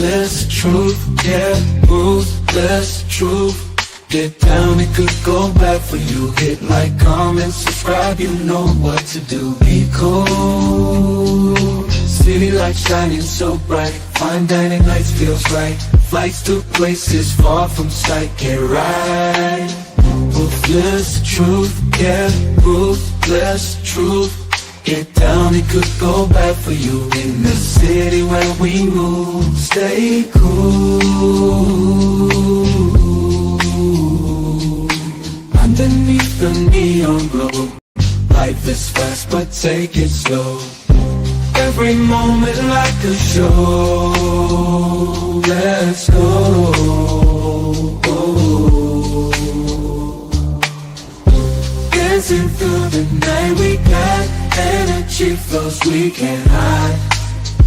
Ruthless truth, yeah, ruthless truth. Get down, it could go bad for you. Hit like, comment, subscribe, you know what to do. Be cool. City lights shining so bright. Fine dining nights feels right. Flights to places far from sight. Get right. Ruthless truth, yeah, ruthless truth. Get down, it could go bad for you. In the city where we move, stay cool. Underneath the neon glow, life is fast but take it slow. Every moment like a show. Let's go. Dancing through the night, we got energy flows we can't hide.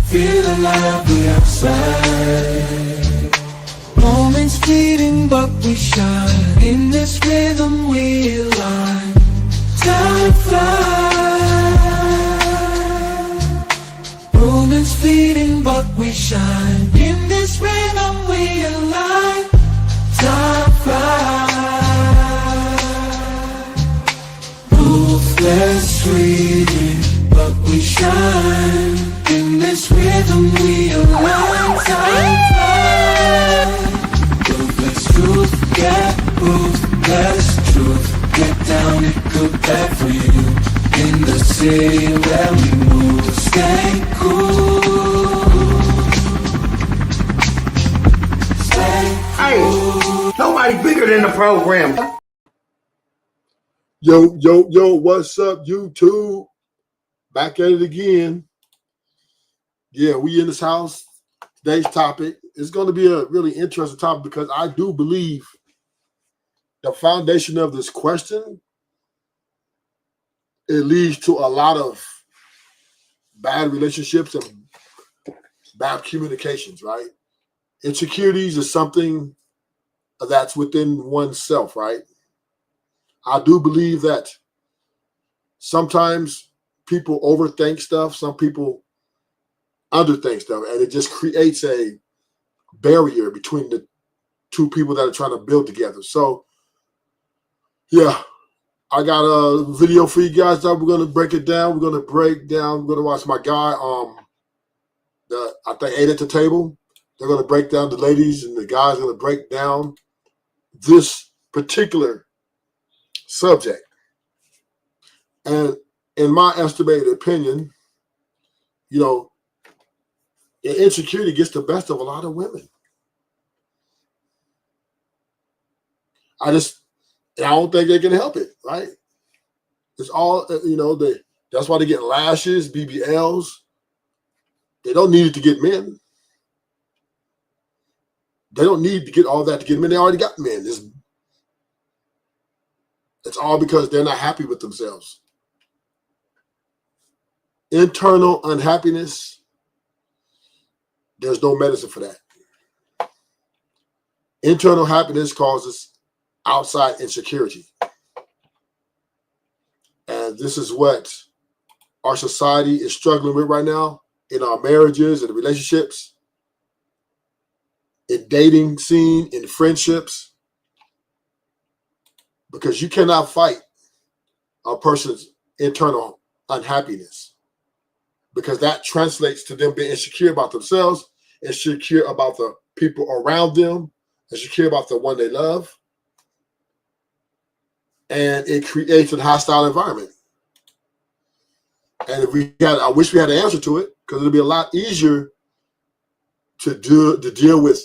Feel alive, we outside. Moments fleeting but we shine. In this rhythm we align. Time flies. Moments fleeting but we shine. In this rhythm we align. Time flies. Ruthless fleeting but we shine. In this rhythm we align. Time flies. Truth, yeah, ruthless truth. Get down, it could bad for you. In the city where we move, stay cool. Stay cool. Hey, nobody bigger than the program. Yo, what's up, YouTube? Back at it again. Yeah, we in this house. Today's topic is going to be a really interesting topic because I do believe the foundation of this question, it leads to a lot of bad relationships and bad communications, right? Insecurities is something that's within oneself, right? I do believe that sometimes people overthink stuff, some people underthink stuff, and it just creates a barrier between the two people that are trying to build together. So, yeah, I got a video for you guys that we're going to break it down. We're going to watch my guy, I think 8 at the table. They're going to break down, the ladies and the guys are going to break down this particular subject. And in my estimated opinion, you know, insecurity gets the best of a lot of women. I don't think they can help it, right? It's all, that's why they get lashes, BBLs. They don't need it to get men. They don't need to get all that to get men. They already got men. It's all because they're not happy with themselves. Internal unhappiness, there's no medicine for that. Internal happiness causes outside insecurity. And this is what our society is struggling with right now in our marriages and relationships, in dating scene, in friendships. Because you cannot fight a person's internal unhappiness, because that translates to them being insecure about themselves, insecure about the people around them, insecure about the one they love. And it creates a hostile environment. And I wish we had an answer to it, because it'd be a lot easier to deal with,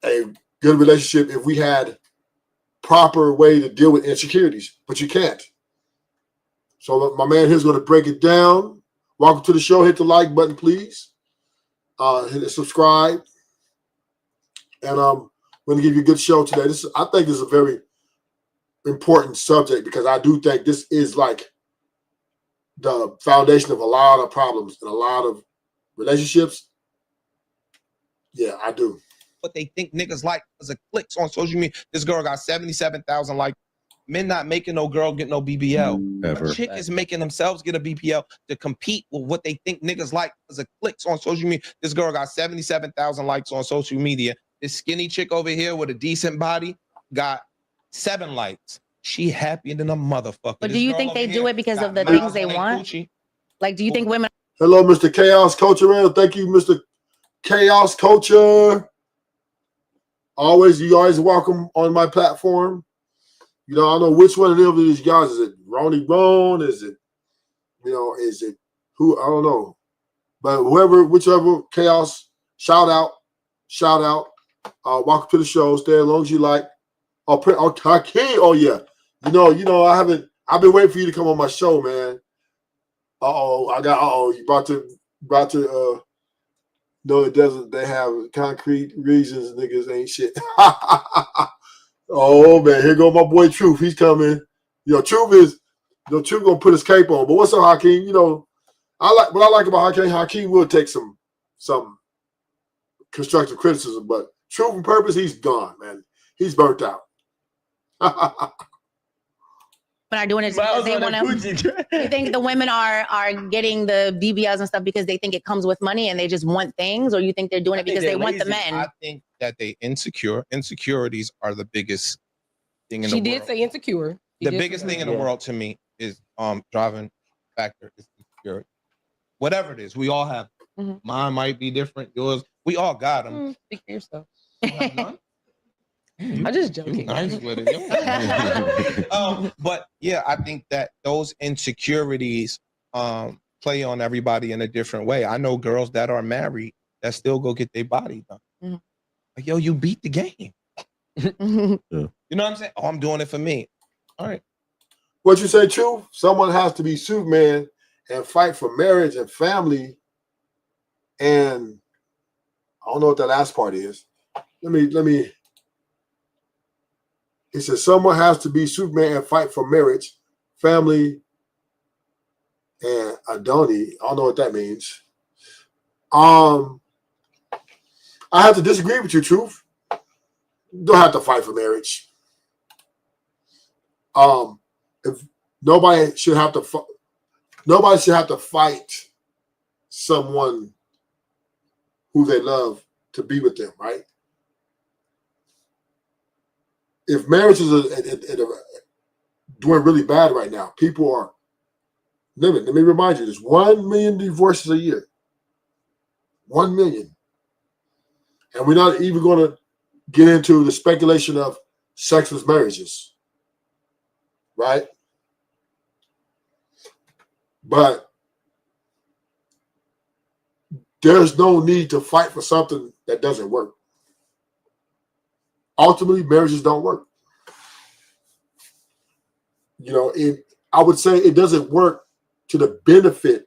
a good relationship if we had proper way to deal with insecurities, but you can't. So my man here's going to break it down. Welcome to the show. Hit the like button, please. Hit the subscribe. And I'm going to give you a good show today. I think this is a very important subject, because I do think this is like the foundation of a lot of problems and a lot of relationships. Yeah, I do. What they think niggas like because of clicks on social media. This girl got 77,000 likes. men not making no girl get no BBL. Ever. A chick is making themselves get a BBL to compete with what they think niggas like because of clicks on social media. This girl got 77,000 likes on social media. This skinny chick over here with a decent body got 7 likes. She happier than a motherfucker. But This do you girl think over they here do it because got of the miles things they on their want? coochie. Like, do you think women? Hello, Mr. Chaos Culture. Thank you, Mr. Chaos Culture. You always welcome on my platform. You know, I don't know which one of them of these guys is it. Ronnie Bone? Is it? You know, is it who? I don't know. But whichever Chaos, shout out. Welcome to the show. Stay as long as you like. Hakeem. Oh yeah. You know. I've been waiting for you to come on my show, man. You about to. No, it doesn't. They have concrete reasons. Niggas ain't shit. Oh man, here go my boy Truth. He's coming. Truth gonna put his cape on. But what's up, Hakeem? You know, what I like about Hakeem. Hakeem will take some constructive criticism, but Truth and Purpose, he's gone, man. He's burnt out. Are doing it because they want to. You think the women are getting the BBLs and stuff because they think it comes with money and they just want things, or you think they're doing it because they want the men? I think that they insecure. Insecurities are the biggest thing in the world. She did say insecure. The biggest thing in the world to me is driving factor is insecurity. Whatever it is, we all have. Mine might be different. Yours, we all got them. Speak for yourself. You have none? I'm just joking. Nice with it. But yeah, I think that those insecurities play on everybody in a different way. I know girls that are married that still go get their body done. Like, yo, you beat the game. You know what I'm saying? Oh, I'm doing it for me. All right. What you say, Truth? Someone has to be Superman and fight for marriage and family. And I don't know what that last part is. Let me. It says someone has to be Superman and fight for marriage, family, and Adoni. I don't know what that means. I have to disagree with you, Truth. You don't have to fight for marriage. If nobody should have to fight someone who they love to be with them, right? If marriage is doing really bad right now, people are living. Let me remind you, there's 1 million divorces a year. 1 million. And we're not even going to get into the speculation of sexless marriages, right? But there's no need to fight for something that doesn't work. Ultimately, marriages don't work. You know, I would say it doesn't work to the benefit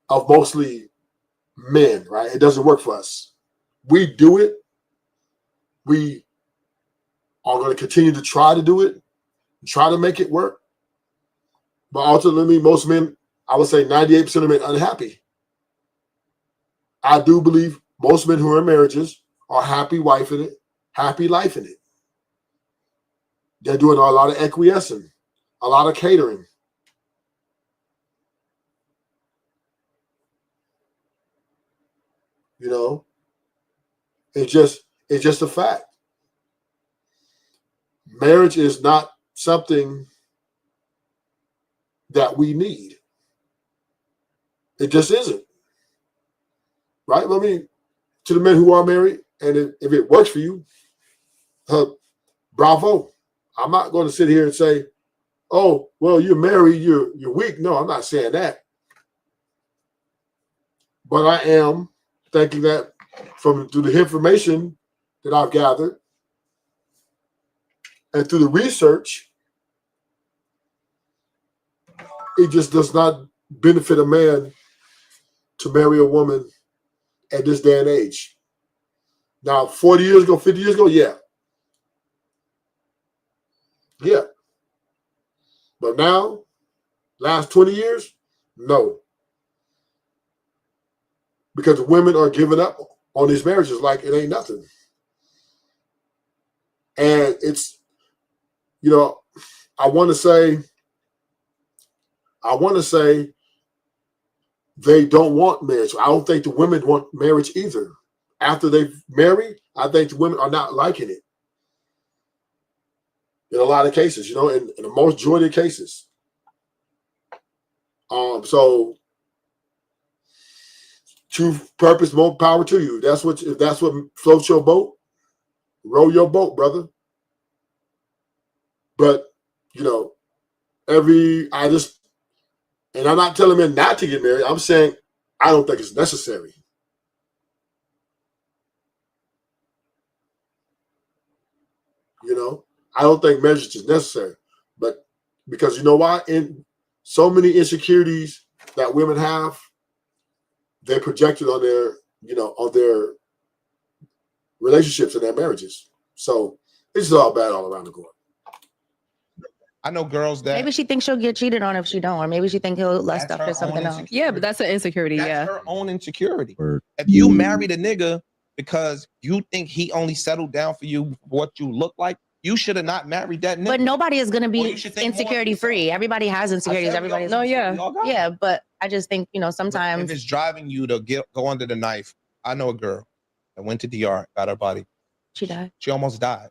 of mostly men, right? It doesn't work for us. We do it. We are going to continue to try to do it, try to make it work. But ultimately, most men, I would say 98% of men, unhappy. I do believe most men who are in marriages are happy wife in it, happy life in it. They're doing a lot of acquiescing, a lot of catering. You know, it's just a fact. Marriage is not something that we need. It just isn't. Right? To the men who are married, and if it works for you, bravo. I'm not going to sit here and say, oh, well, you're married, you're weak. No, I'm not saying that. But I am thinking that through the information that I've gathered and through the research, it just does not benefit a man to marry a woman at this day and age. Now, 40 years ago, 50 years ago, yeah. Yeah. But now, last 20 years, no. Because women are giving up on these marriages like it ain't nothing. And you know, I want to say they don't want marriage. I don't think the women want marriage either. After they've married, I think the women are not liking it. In a lot of cases, you know, in the majority of cases. So true purpose, more power to you. If that's what floats your boat, row your boat, brother. But you know, and I'm not telling men not to get married. I'm saying I don't think it's necessary. You know, I don't think marriage is necessary. But because you know why? In so many insecurities that women have, they're projected on their relationships and their marriages. So it's all bad all around the board. I know girls that maybe she thinks she'll get cheated on if she don't, or maybe she thinks he'll lust after something else. Yeah, but that's an insecurity. That's her own insecurity. If you married a nigga because you think he only settled down for you what you look like, you should have not married that nigga. But nobody is going to be insecurity free. Everybody has insecurities. Everybody's yeah. But I just think, you know, sometimes if it's driving you to go under the knife. I know a girl that went to DR, got her body. She died. She almost died.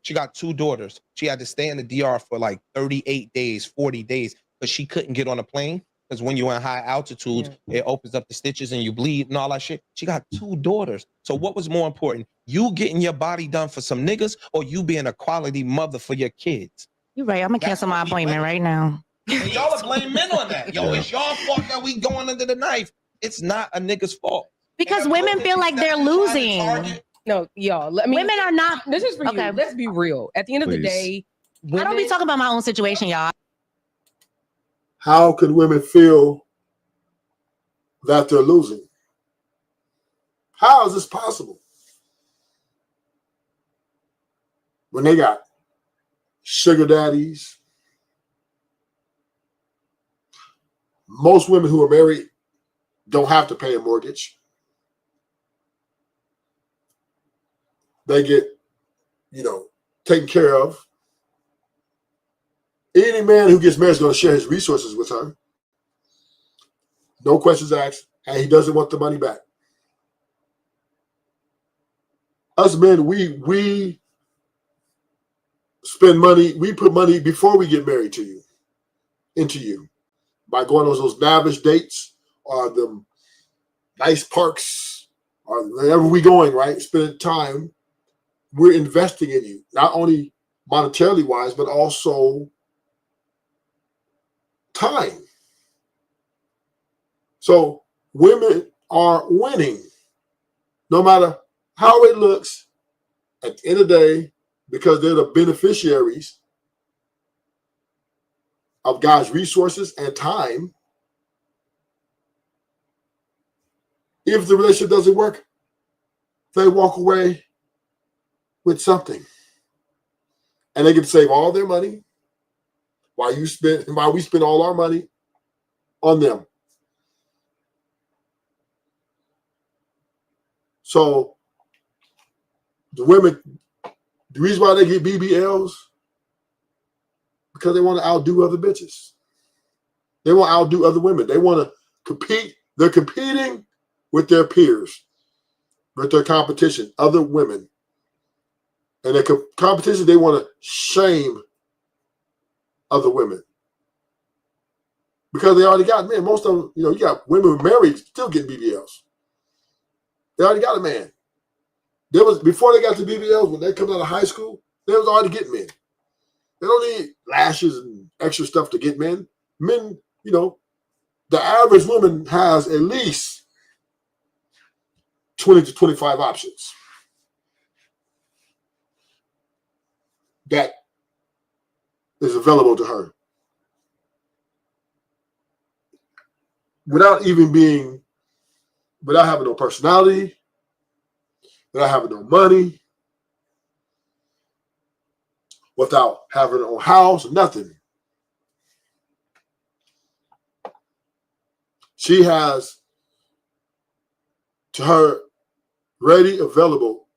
She got 2 daughters. She had to stay in the DR for like 38 days, 40 days, because she couldn't get on a plane. Because when you're in high altitudes, it opens up the stitches and you bleed and all that shit. She got 2 daughters. So what was more important? You getting your body done for some niggas, or you being a quality mother for your kids? You're right. I'm going to cancel my appointment right now. And y'all are blaming men on that. Yo, it's y'all fault that we going under the knife. It's not a nigga's fault. Because women feel like they're losing. No, y'all. Women are not. This is for you. Let's be real. At the end of the day, I don't be talking about my own situation, y'all. How can women feel that they're losing? How is this possible? When they got sugar daddies, most women who are married don't have to pay a mortgage. They get, taken care of. Any man who gets married is going to share his resources with her. No questions asked, and he doesn't want the money back. Us men, we spend money, we put money before we get married into you, by going on those lavish dates or the nice parks or wherever we going, right? Spending time. We're investing in you, not only monetarily wise, but also time. So women are winning, no matter how it looks. At the end of the day, because they're the beneficiaries of God's resources and time. If the relationship doesn't work, they walk away with something, and they can save all their money while we spend all our money on them. So the women, the reason why they get BBLs, because they want to outdo other bitches. They want to outdo other women. They want to compete. They're competing with their peers, with their competition, other women. And their competition, they want to shame other women. Because they already got men. Most of them, you got women who are married still getting BBLs. They already got a man. Before they got to BBLs, when they come out of high school, they was already getting men. They don't need lashes and extra stuff to get men. Men, the average woman has at least 20 to 25 options that is available to her. Without having no personality, without having no money, without having her own house, nothing. She has to her ready, available,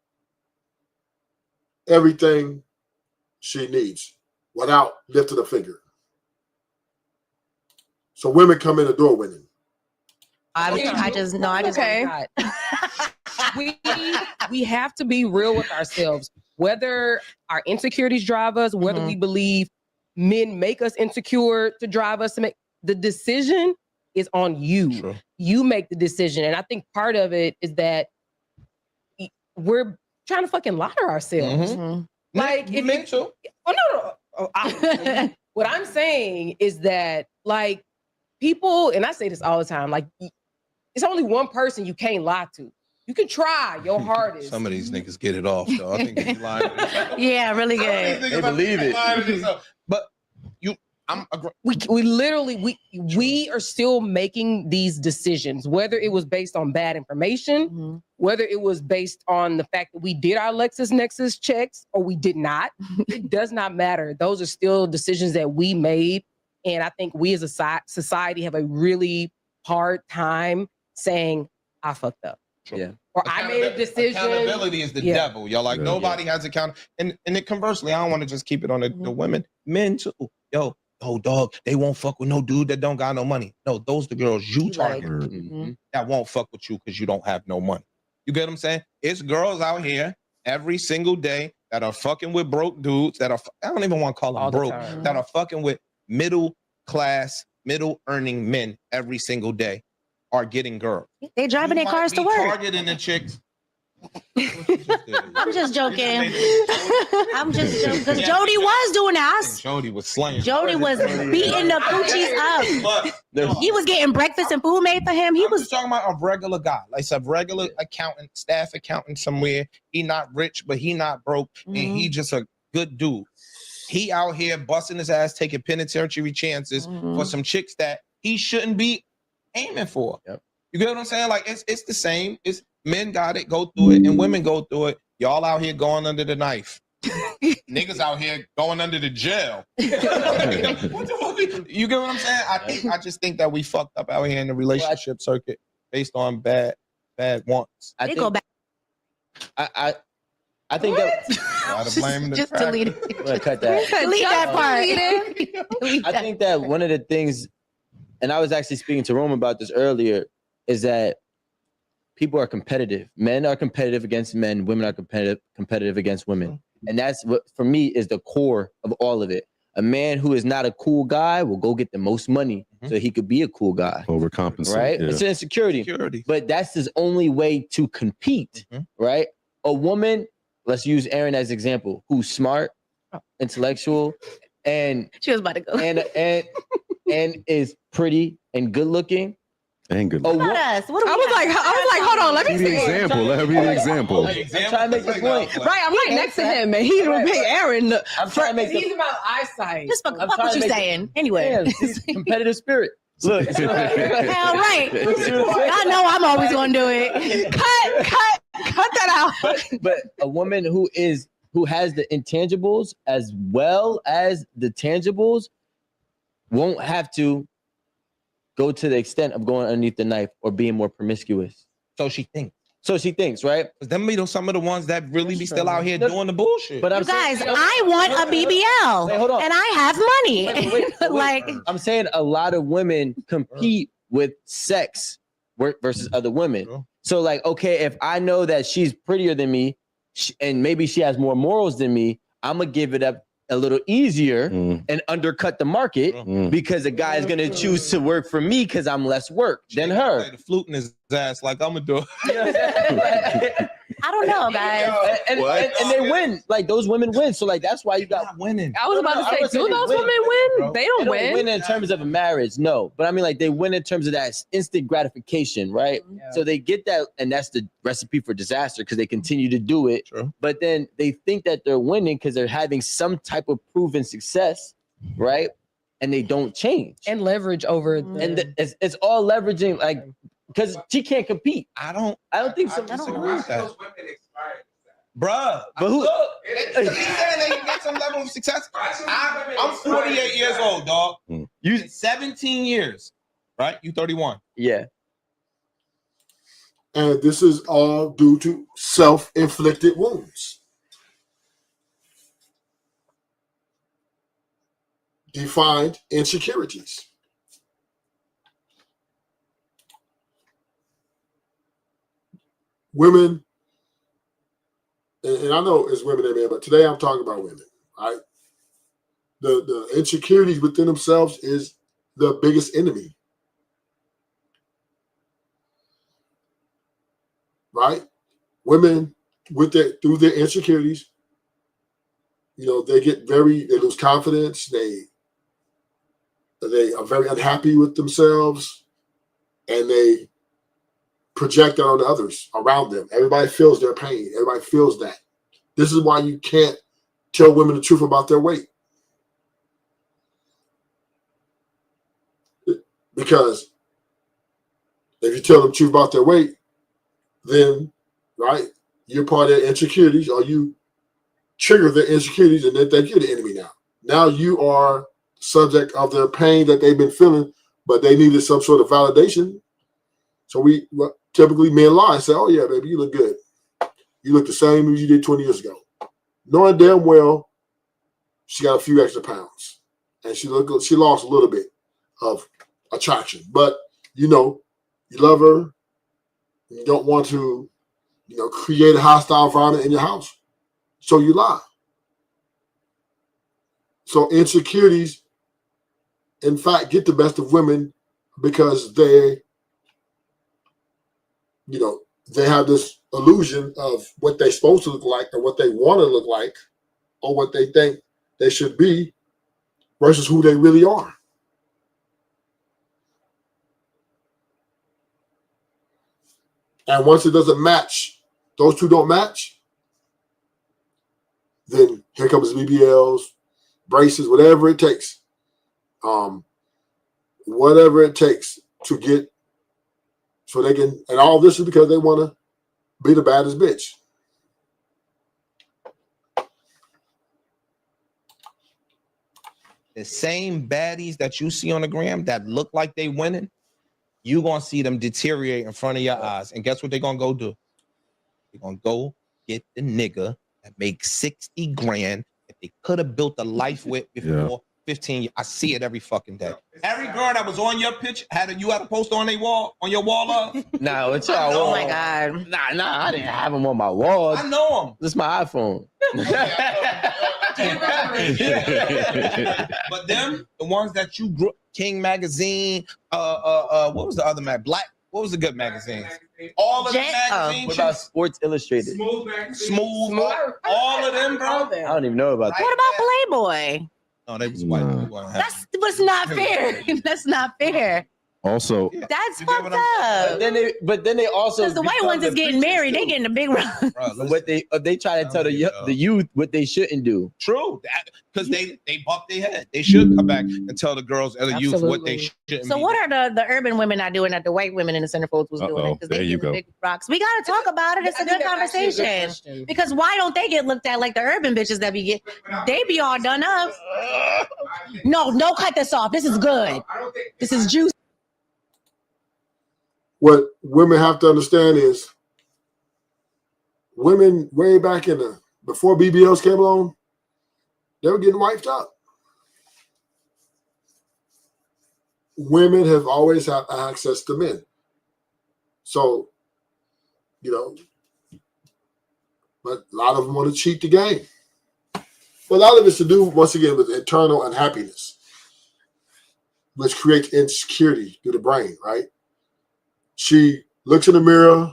everything she needs, without lifting a finger. So women come in the door winning. I just Okay. We have to be real with ourselves. Whether our insecurities drive us, whether we believe men make us insecure to drive us to make the decision is on you. True. You make the decision. And I think part of it is that we're trying to fucking ladder ourselves. Like you meant to. Oh no. What I'm saying is that like people, and I say this all the time, like it's only one person you can't lie to. You can try your hardest. Some of these niggas get it off, though. I think they be lying to themselves. Yeah, really good. They believe it. But we literally we are still making these decisions, whether it was based on bad information, whether it was based on the fact that we did our LexisNexis checks or we did not. It does not matter. Those are still decisions that we made. And I think we as a society have a really hard time saying, I fucked up. Yeah. Or I made a decision. Accountability is the devil. Y'all like nobody has account. And then conversely, I don't want to just keep it on the women. Men too. Yo, dog, they won't fuck with no dude that don't got no money. No, those the girls you target that won't fuck with you because you don't have no money. You get what I'm saying? It's girls out here every single day that are fucking with broke dudes that are, I don't even want to call them broke, that are fucking with middle class, middle earning men every single day are getting girls. They driving their cars to work. Targeting the chicks. I'm just joking. I'm just joking. Because Jody was doing that. Jody was slaying. Jody was beating the coochies up. He was getting breakfast and food made for him. He was talking about a regular guy. Like a regular accountant, staff accountant somewhere. He not rich, but he not broke. And he just a good dude. He out here busting his ass, taking penitentiary chances for some chicks that he shouldn't be aiming for. Yep. You get what I'm saying? Like it's the same. It's men got it, go through it, and women go through it. Y'all out here going under the knife. Niggas out here going under the jail. You get what I'm saying? I just think that we fucked up out here in the relationship circuit based on bad wants. they go back. I think that Just delete it. I'm gonna cut that. Delete that part. I think that one of the things, and I was actually speaking to Rome about this earlier, is that people are competitive. Men are competitive against men. Women are competitive against women. And that's what, for me, is the core of all of it. A man who is not a cool guy will go get the most money so he could be a cool guy. Overcompensate. Right? Yeah. It's an insecurity. But that's his only way to compete, right? A woman, let's use Erin as example, who's smart, intellectual, and she was about to go. and is pretty and good looking. And good What luck. about us? What do I we was like, hold on, let me Be the see. example. Let her be the example. I'm trying to make the point. Right, I'm right next to him, and he's gonna pay Aaron. I'm trying to make He's the about eyesight. Just fuck I'm what trying to you make saying. Anyway. yeah, competitive spirit. Look, Hell right. I know I'm always gonna do it. Cut that out. but a woman who has the intangibles as well as the tangibles won't have to go to the extent of going underneath the knife or being more promiscuous. So she thinks. Right? Because them be some of the ones that really be still out here doing the bullshit. But I'm You guys, saying, I want a BBL. Wait, hold on. And I have money. Wait. Like I'm saying a lot of women compete with sex versus other women. True. So like, okay, if I know that she's prettier than me and maybe she has more morals than me, I'm gonna give it up a little easier and undercut the market because a guy is gonna choose to work for me because I'm less work than her. Play the flute in his ass like I'm gonna do it. I don't know, guys. And they win. Like those women win. So like that's why you got winning. I was about to say, do those women win? They don't win. win in terms of a marriage, no. But I mean, like they win in terms of that instant gratification, right? Yeah. So they get that, and that's the recipe for disaster because they continue to do it. True. But then they think that they're winning because they're having some type of proven success, right? And they don't change. And leverage over the, And it's all leveraging, like because she can't compete. I don't think so. I disagree with that. Bruh, But who? He's saying that you got some level of success. I'm 48 years old, dog. You 17 years, right? You 31. yeah. And this is all due to self-inflicted wounds. defined insecurities. Women, and I know it's women and men, but today I'm talking about women, right? The insecurities within themselves is the biggest enemy, right? Women through their insecurities, they lose confidence. They are very unhappy with themselves, and they project that on others around them. Everybody feels their pain. Everybody feels that. This is why you can't tell women the truth about their weight. Because if you tell them the truth about their weight, then, right, you're part of their insecurities, or you trigger their insecurities, and they think you're the enemy now. Now you are subject of their pain that they've been feeling, but they needed some sort of validation. So typically men lie and say, oh yeah, baby, you look good. You look the same as you did 20 years ago. Knowing damn well she got a few extra pounds. And she lost a little bit of attraction. But you love her. You don't want to, create a hostile environment in your house. So you lie. So insecurities, in fact, get the best of women because they have this illusion of what they're supposed to look like or what they want to look like or what they think they should be versus who they really are. And once it doesn't match, those two don't match, then here comes BBLs, braces, whatever it takes. Whatever it takes to get so they can, and all this is because they want to be the baddest bitch. The same baddies that you see on the gram that look like they winning, you gonna see them deteriorate in front of your eyes. And guess what they're gonna go do? They're gonna go get the nigga that makes 60 grand that they could have built a life with before 15 years. I see it every fucking day. Every girl that was on your pitch you had a poster on your wall up. Nah, it's y'all. Oh my God. Nah, I didn't have them on my wall. I know them. This is my iPhone. But them, the ones that you grew, King Magazine, what was the other Black? What was the good magazines? All of the magazines. What about Sports Illustrated? Smooth. All of them, bro. I don't even know about that. What about Playboy? No, they was white. That's not fair. That's not fair. Also, That's fucked up. But then they also, because the white ones is getting married, they getting a big run. What they try to tell the youth what they shouldn't do. True, because they bump their head. They should come back and tell the girls and the youth what they shouldn't. So what are the urban women not doing that the white women in the centerfolds was doing? Because they get the big rocks. We gotta talk about it. It's a good conversation. Because why don't they get looked at like the urban bitches that they be all done up? No, cut this off. This is good. This is juicy. What women have to understand is women way back before BBLs came along, they were getting wiped up. Women have always had access to men. So, but a lot of them want to cheat the game. But a lot of it's to do, once again, with internal unhappiness, which creates insecurity through the brain, right? She looks in the mirror,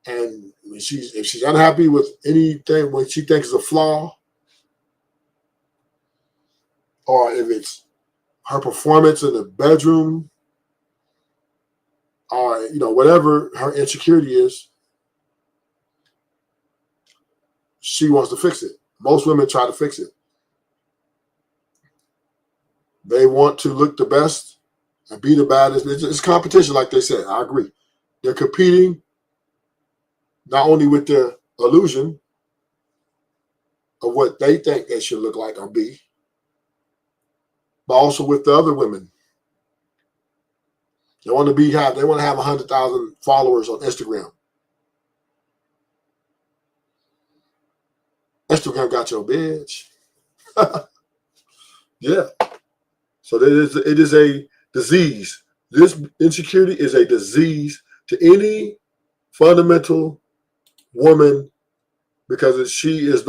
and if she's unhappy with anything, what she thinks is a flaw, or if it's her performance in the bedroom, or whatever her insecurity is, she wants to fix it. Most women try to fix it. They want to look the best and be the baddest. It's competition, like they said. I agree. They're competing not only with their illusion of what they think they should look like or be, but also with the other women. They want to have 100,000 followers on Instagram. Instagram got your bitch. Yeah. So it is a disease. This insecurity is a disease to any fundamental woman because she is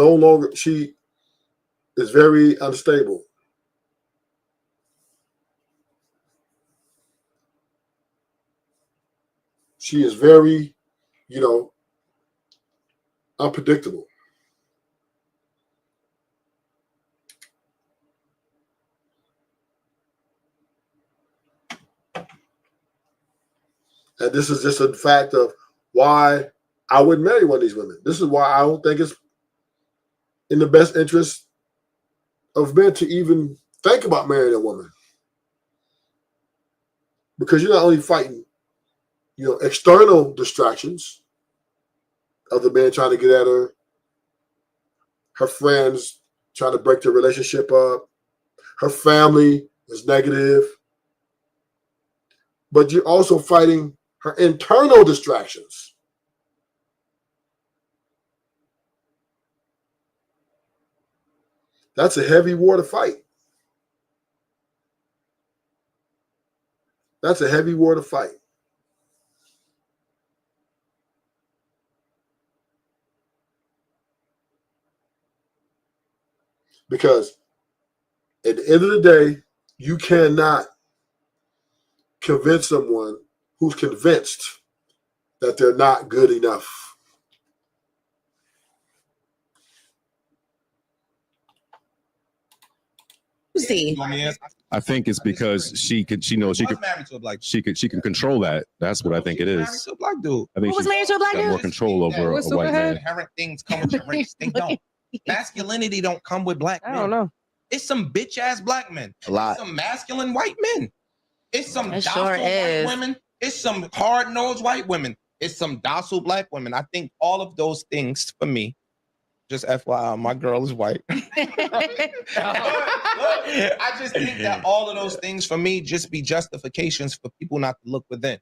very unstable. She is very, unpredictable. And this is just a fact of why I wouldn't marry one of these women. This is why I don't think it's in the best interest of men to even think about marrying a woman. Because you're not only fighting, external distractions of the man trying to get at her friends trying to break the relationship up, her family is negative, but you're also fighting her internal distractions. That's a heavy war to fight. That's a heavy war to fight. Because at the end of the day, you cannot convince someone who's convinced that they're not good enough. See, I think it's because she knows she can control that. That's what I think it is. To a black dude. I think who was married to a black got dude? more control over a white man. Inherent things come with your race. They don't. Masculinity don't come with black men. I don't know. It's some bitch ass black men. A lot. It's some masculine white men. It's some It docile sure white is. women. It's some hard nosed white women. It's some docile black women. I think all of those things for me. Just FYI, my girl is white. I just think that all of those things for me just be justifications for people not to look within.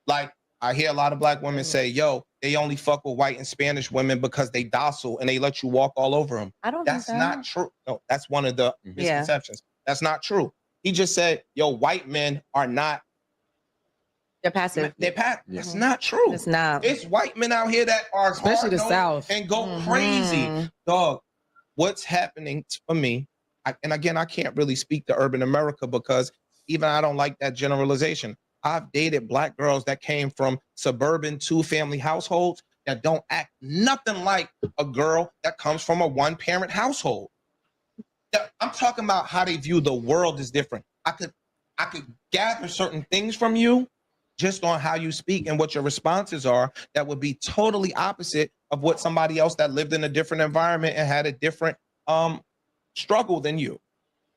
Like, I hear a lot of black women say, yo, they only fuck with white and Spanish women because they docile and they let you walk all over them. I don't That's think not true. No, that's one of the misconceptions. That's not true. He just said, yo, white men are not. They're passive. That's not true. It's not. It's white men out here that are Especially the South. and go crazy. Dog, what's happening for me, and again, I can't really speak to urban America because even I don't like that generalization. I've dated black girls that came from suburban 2-family households that don't act nothing like a girl that comes from a 1-parent household. I'm talking about how they view the world is different. I could gather certain things from you just on how you speak and what your responses are that would be totally opposite of what somebody else that lived in a different environment and had a different struggle than you.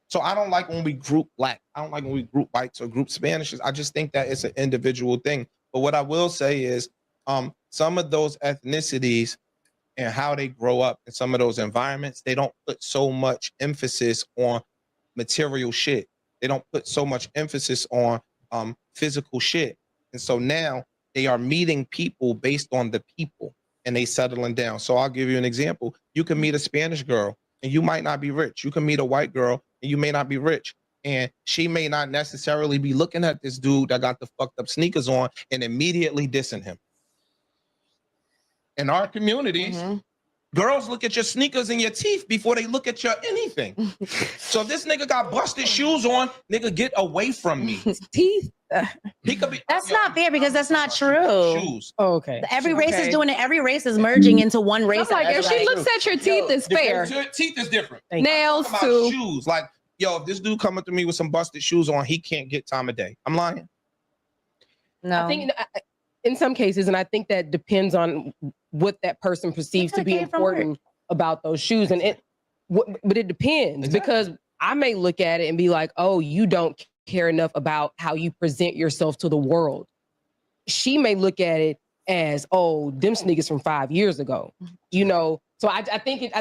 So I don't like when we group black. I don't like when we group whites or group Spanishes. I just think that it's an individual thing. But what I will say is some of those ethnicities and how they grow up in some of those environments, they don't put so much emphasis on material shit. They don't put so much emphasis on physical shit. And so now they are meeting people based on the people and they settling down. So I'll give you an example. You can meet a Spanish girl and you might not be rich. You can meet a white girl and you may not be rich. And she may not necessarily be looking at this dude that got the fucked up sneakers on and immediately dissing him. In our communities, girls look at your sneakers and your teeth before they look at your anything. So if this nigga got busted shoes on, nigga, get away from me. Teeth? He could be. That's not fair because that's not true. Shoes. Oh, okay. Every race is doing it. Every race is merging into one race. I'm like, if she looks at your teeth, it's fair. Teeth is different. Nails I'm talking too. about shoes. Like, yo, if this dude coming to me with some busted shoes on, he can't get time of day. I'm lying. No. I think in some cases, and I think that depends on what that person perceives to be important about those shoes. And but it depends because I may look at it and be like, oh, you don't care enough about how you present yourself to the world. She may look at it as, oh, them sneakers from 5 years ago, you know? So I think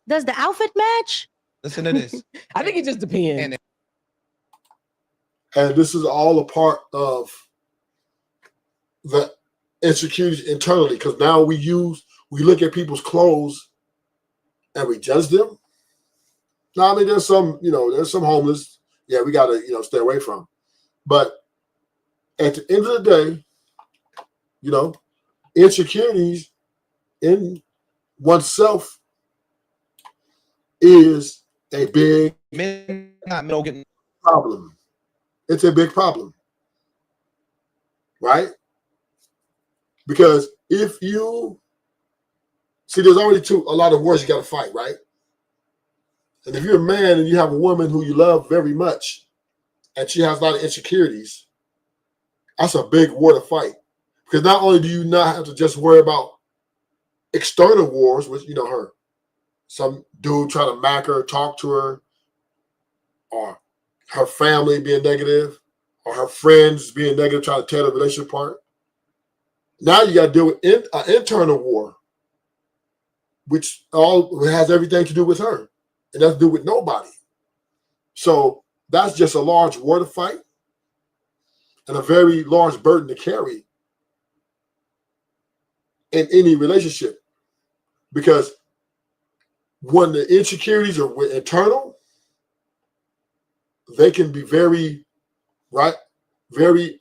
does the outfit match? Listen to this. I think it just depends. And this is all a part of the insecurities internally, because now we look at people's clothes and we judge them. No, I mean, there's some homeless. Yeah, we got to, stay away from. But at the end of the day, insecurities in oneself is a big problem. It's a big problem, right? Because if you see, there's already a lot of wars you got to fight, right? And if you're a man and you have a woman who you love very much, and she has a lot of insecurities, that's a big war to fight. Because not only do you not have to just worry about external wars, which some dude trying to mack her, talk to her, or her family being negative, or her friends being negative, trying to tear the relationship apart. Now you got to deal with an internal war, which all has everything to do with her. It doesn't do with nobody. So that's just a large war to fight and a very large burden to carry in any relationship. Because when the insecurities are internal, they can be very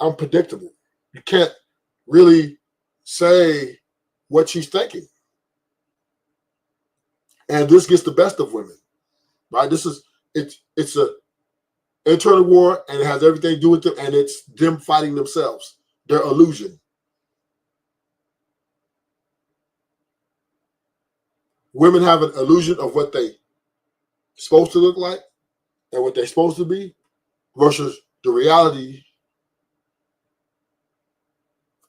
unpredictable. You can't really say what she's thinking. And this gets the best of women, right? It's a internal war, and it has everything to do with them, and it's them fighting themselves, their illusion. Women have an illusion of what they're supposed to look like and what they're supposed to be versus the reality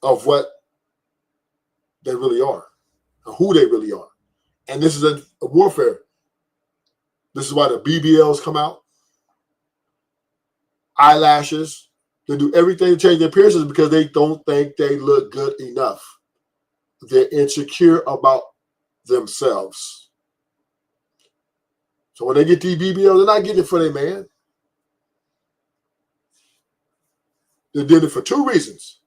of what they really are and who they really are. And this is a warfare. This is why the BBLs come out, eyelashes. They do everything to change their appearances because they don't think they look good enough. They're insecure about themselves. So when they get these BBLs, they're not getting it for their man. They're doing it for two reasons.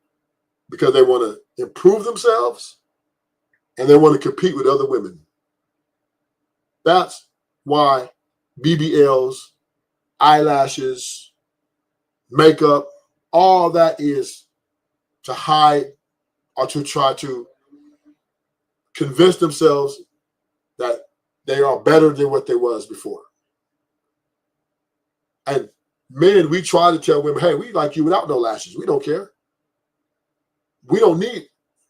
Because they want to improve themselves and they want to compete with other women. That's why BBLs, eyelashes, makeup, all that is to hide or to try to convince themselves that they are better than what they was before. And men, we try to tell women, hey, we like you without no lashes. We don't care. We don't need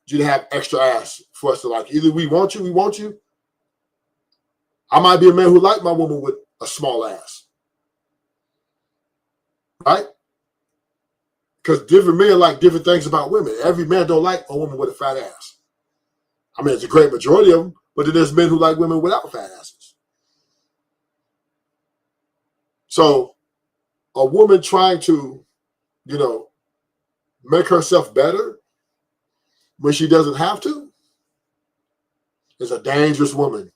you to have extra ass for us to like. Either we want you. I might be a man who like my woman with a small ass. Right? Because different men like different things about women. Every man don't like a woman with a fat ass. I mean, it's a great majority of them, but then there's men who like women without fat asses. So a woman trying to, make herself better when she doesn't have to is a dangerous woman.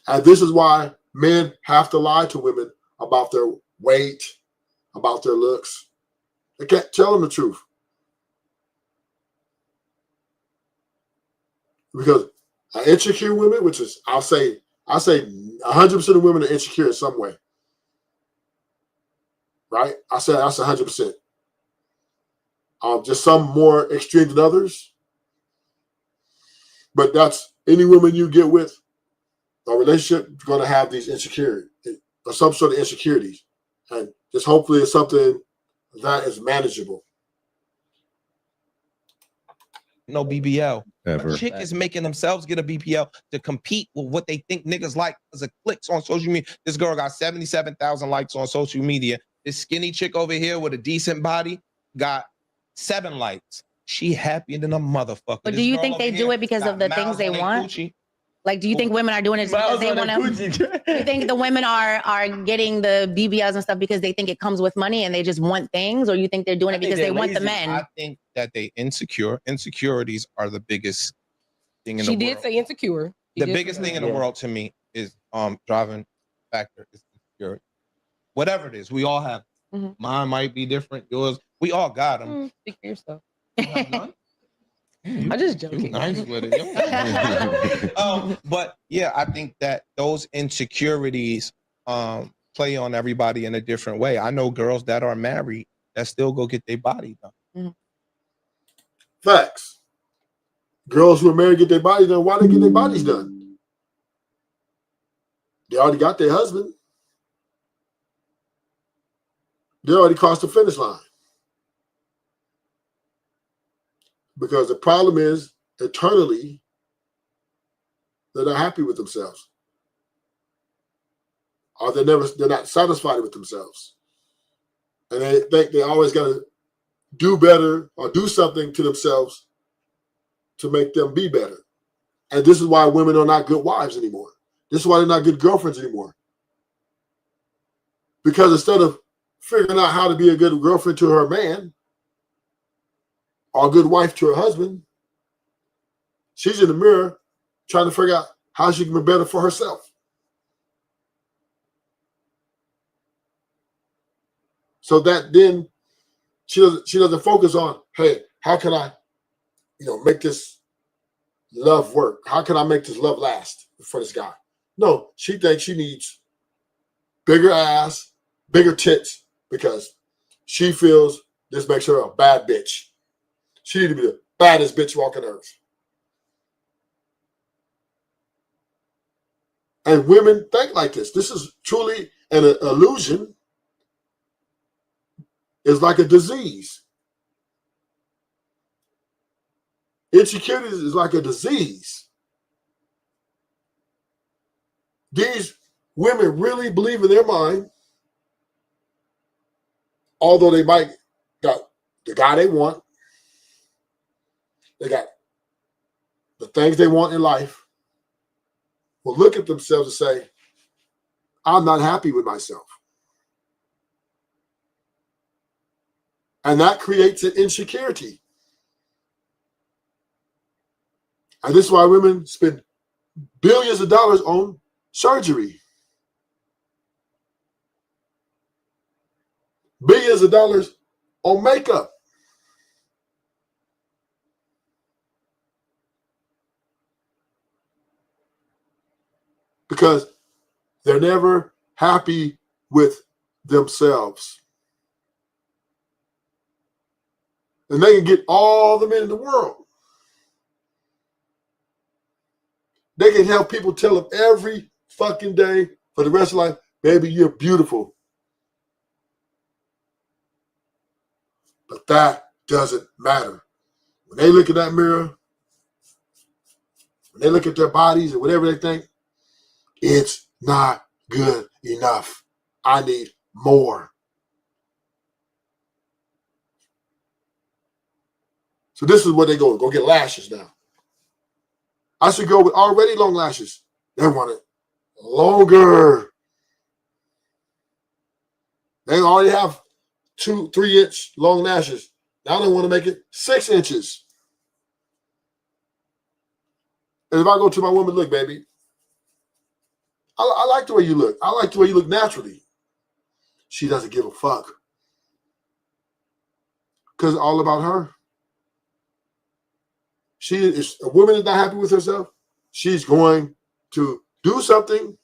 And this is why men have to lie to women about their weight, about their looks. They can't tell them the truth. Because insecure women, which is, I say 100% of women are insecure in some way. Right? I say that's 100%. Just some more extreme than others. But that's any woman you get with, a relationship is going to have these insecurities or some sort of insecurities. And just hopefully it's something that is manageable. No BBL. Ever. A chick is making themselves get a BBL to compete with what they think niggas like as a clicks on social media. This girl got 77,000 likes on social media. This skinny chick over here with a decent body got 7 likes. She happier than a motherfucker. But do you think they do it because of the things they want? Like, do you think women are doing it because they want to? You think the women are getting the BBLs and stuff because they think it comes with money and they just want things, or you think they're doing it because they want the men? I think that they insecure. Insecurities are the biggest thing in the world. She did say insecure. The biggest thing in the world to me is driving factor is insecurity. Whatever it is, we all have. Mine might be different. Yours, we all got them. Speak for yourself. I'm just joking. Nice with it. But yeah, I think that those insecurities play on everybody in a different way. I know girls that are married that still go get their body done. Facts. Girls who are married get their bodies done. Why they get their bodies done? They already got their husband. They already crossed the finish line. Because the problem is, eternally, they're not happy with themselves. Or they're not satisfied with themselves. And they think they always got to do better or do something to themselves to make them be better. And this is why women are not good wives anymore. This is why they're not good girlfriends anymore. Because instead of figuring out how to be a good girlfriend to her man or a good wife to her husband, she's in the mirror trying to figure out how she can be better for herself. So that then she doesn't focus on, hey, how can I, make this love work? How can I make this love last for this guy? No, she thinks she needs bigger ass, bigger tits, because she feels this makes her a bad bitch. She needs to be the baddest bitch walking earth. And women think like this. This is truly an illusion. It's like a disease. Insecurity is like a disease. These women really believe in their mind, although they might got the guy they want, they got the things they want in life, will look at themselves and say, I'm not happy with myself. And that creates an insecurity. And this is why women spend billions of dollars on surgery. Billions of dollars on makeup. Because they're never happy with themselves. And they can get all the men in the world. They can help people tell them every fucking day for the rest of life, baby, you're beautiful. But that doesn't matter. When they look in that mirror, when they look at their bodies and whatever they think, it's not good enough. I need more. So this is what they go get lashes now. I should go with already long lashes. They want it longer. They already have 2-3 inch long lashes. Now they want to make it 6 inches. And if I go to my woman, look, baby, I like the way you look. I like the way you look naturally. She doesn't give a fuck. Because it's all about her. A woman is not happy with herself. She's going to do something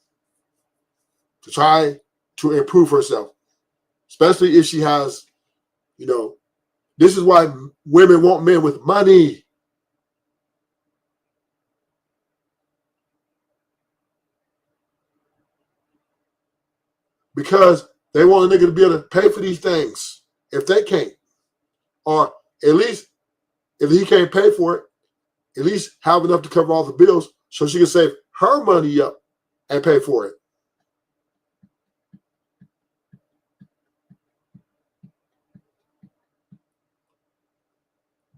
to try to improve herself. Especially if she has, this is why women want men with money. Because they want a nigga to be able to pay for these things if they can't. Or at least if he can't pay for it, at least have enough to cover all the bills so she can save her money up and pay for it.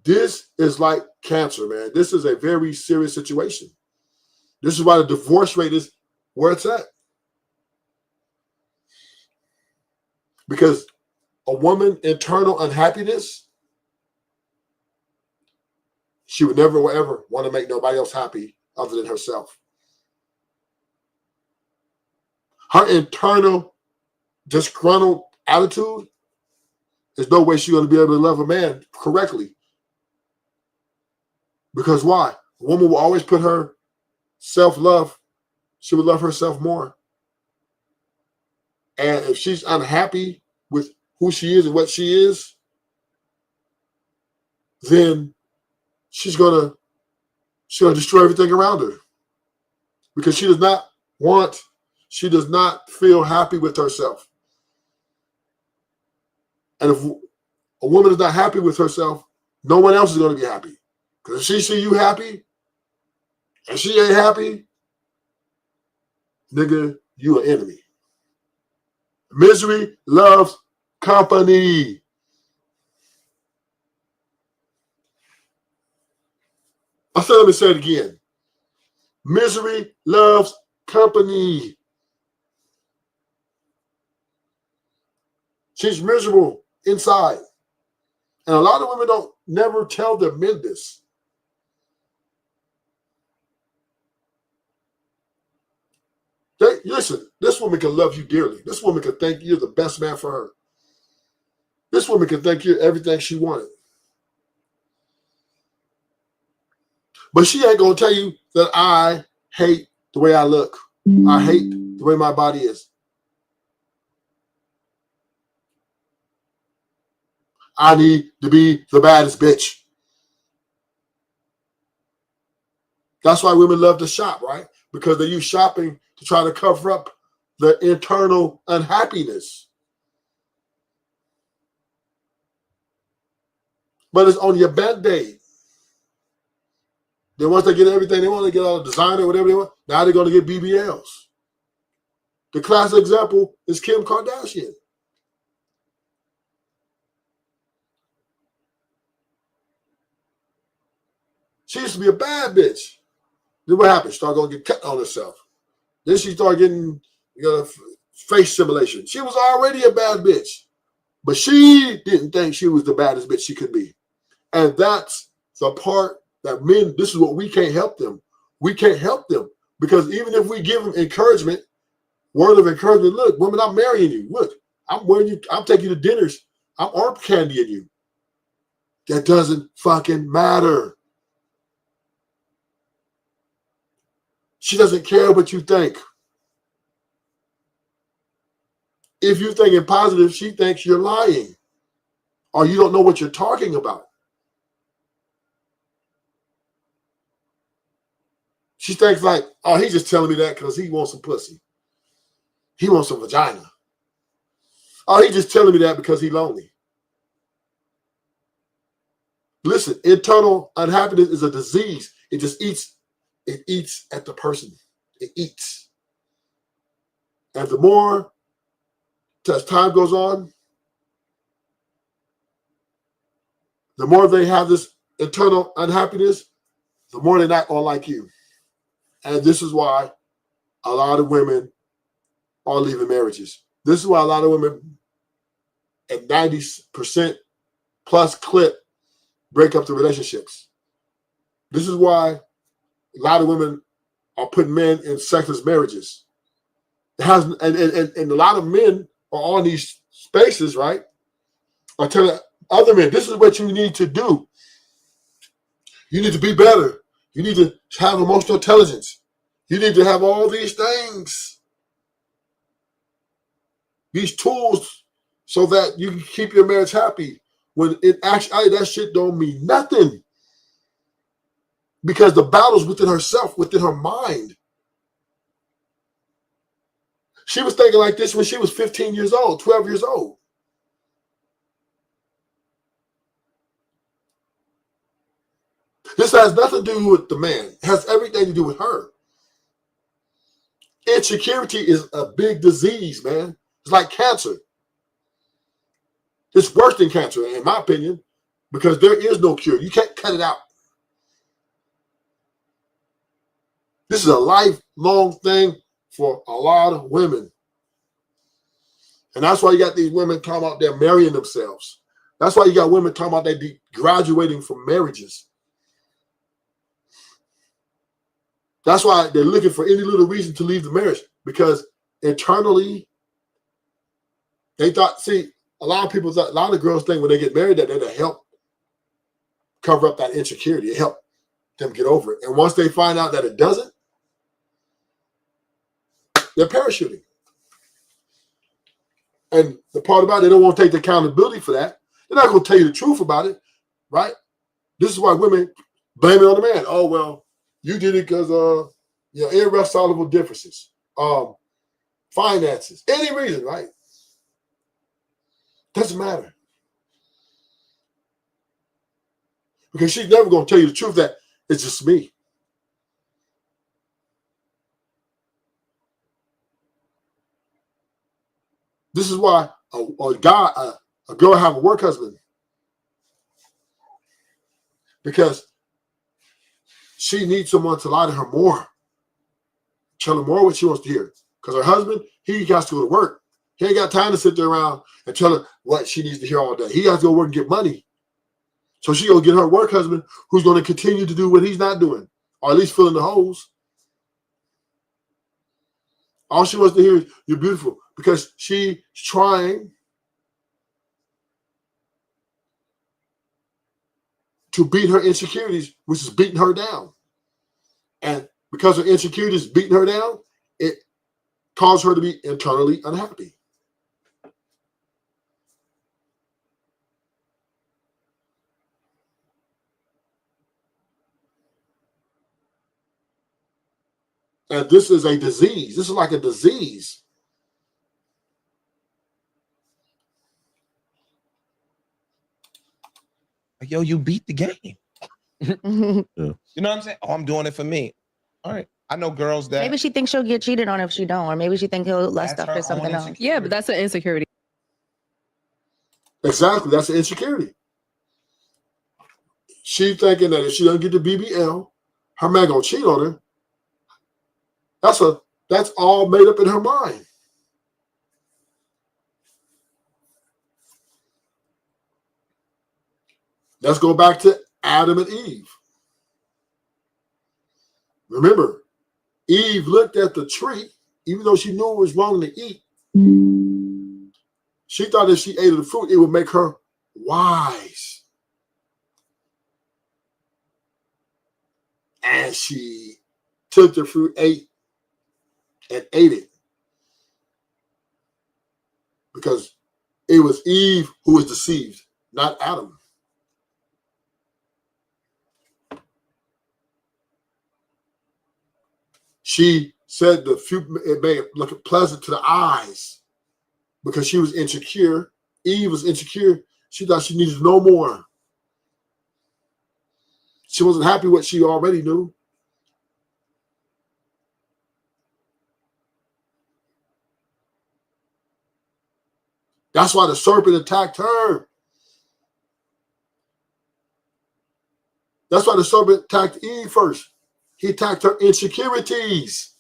This is like cancer, man. This is a very serious situation. This is why the divorce rate is where it's at. Because a woman's internal unhappiness, she would never ever want to make nobody else happy other than herself. Her internal disgruntled attitude, there's no way she's going to be able to love a man correctly. Because why? A woman will always put her self-love, she would love herself more. And if she's unhappy with who she is and what she is, then she's gonna destroy everything around her. Because she does not feel happy with herself. And if a woman is not happy with herself, no one else is going to be happy. Because if she see you happy and she ain't happy, nigga, you an enemy. Misery loves company. I said, let me say it again. Misery loves company. She's miserable inside. And a lot of women don't never tell their men this. Listen, this woman can love you dearly. This woman can think you're the best man for her. This woman can think you're everything she wanted. But she ain't going to tell you that I hate the way I look. I hate the way my body is. I need to be the baddest bitch. That's why women love to shop, right? Because they use shopping to try to cover up the internal unhappiness. But it's on your Band-Aid. Then once they get everything they want, they get all the designer, whatever they want, now they're going to get BBLs. The classic example is Kim Kardashian. She used to be a bad bitch. Then what happened? She started going to get cut on herself. Then she started getting face simulation. She was already a bad bitch. But she didn't think she was the baddest bitch she could be. And that's the part that men, this is what we can't help them. We can't help them. Because even if we give them encouragement, word of encouragement, look, woman, I'm marrying you. Look, I'm taking you to dinners. I'm arm candying you. That doesn't fucking matter. She doesn't care what you think. If you're thinking positive, she thinks you're lying. Or you don't know what you're talking about. She thinks like, oh, he's just telling me that because he wants some pussy. He wants some vagina. Oh, he's just telling me that because he's lonely. Listen, internal unhappiness is a disease. It just eats. It eats at the person. It eats. And the more as time goes on, the more they have this internal unhappiness, the more they're not going to like you. And this is why a lot of women are leaving marriages. This is why a lot of women at 90% plus clip break up the relationships. This is why a lot of women are putting men in sexless marriages. And a lot of men are on these spaces, right? Are telling other men, this is what you need to do. You need to be better. You need to have emotional intelligence. You need to have all these things, these tools, so that you can keep your marriage happy. When it actually, that shit don't mean nothing. Because the battle's within herself, within her mind. She was thinking like this when she was 15 years old, 12 years old. This has nothing to do with the man. It has everything to do with her. Insecurity is a big disease, man. It's like cancer. It's worse than cancer, in my opinion, because there is no cure. You can't cut it out. This is a lifelong thing for a lot of women. And that's why you got these women talking about they're marrying themselves. That's why you got women talking about they graduating from marriages. That's why they're looking for any little reason to leave the marriage, because internally they thought, see, a lot of girls think when they get married that they're to help cover up that insecurity, help them get over it. And once they find out that it doesn't, they're parachuting. And the part about it, they don't want to take the accountability for that. They're not going to tell you the truth about it, right? This is why women blame it on the man. Oh, well, you did it because irreconcilable differences, finances, any reason, right? Doesn't matter. Because she's never going to tell you the truth that it's just me. This is why a girl have a work husband. Because she needs someone to lie to her more. Tell her more what she wants to hear. Because her husband, he got to go to work. He ain't got time to sit there around and tell her what she needs to hear all day. He has to go work and get money. So she gonna get her work husband who's gonna continue to do what he's not doing, or at least filling the holes. All she wants to hear is you're beautiful, because she's trying to beat her insecurities, which is beating her down. And because her insecurities beating her down, it caused her to be internally unhappy. And this is a disease. This is like a disease. Like, yo, you beat the game. You know what I'm saying? Oh, I'm doing it for me. All right. I know girls that maybe she thinks she'll get cheated on if she don't, or maybe she thinks he'll lust after something else. Yeah, but that's an insecurity. Exactly. That's an insecurity. She thinking that if she doesn't get the BBL, her man gonna cheat on her. That's all made up in her mind. Let's go back to Adam and Eve. Remember, Eve looked at the tree, even though she knew it was wrong to eat. She thought if she ate of the fruit, it would make her wise. And she took the fruit, ate it. Because it was Eve who was deceived, not Adam. She said the fruit, it made it look pleasant to the eyes because she was insecure. Eve was insecure. She thought she needed to know more. She wasn't happy with what she already knew. That's why the serpent attacked her. That's why the serpent attacked Eve first. He attacked her insecurities.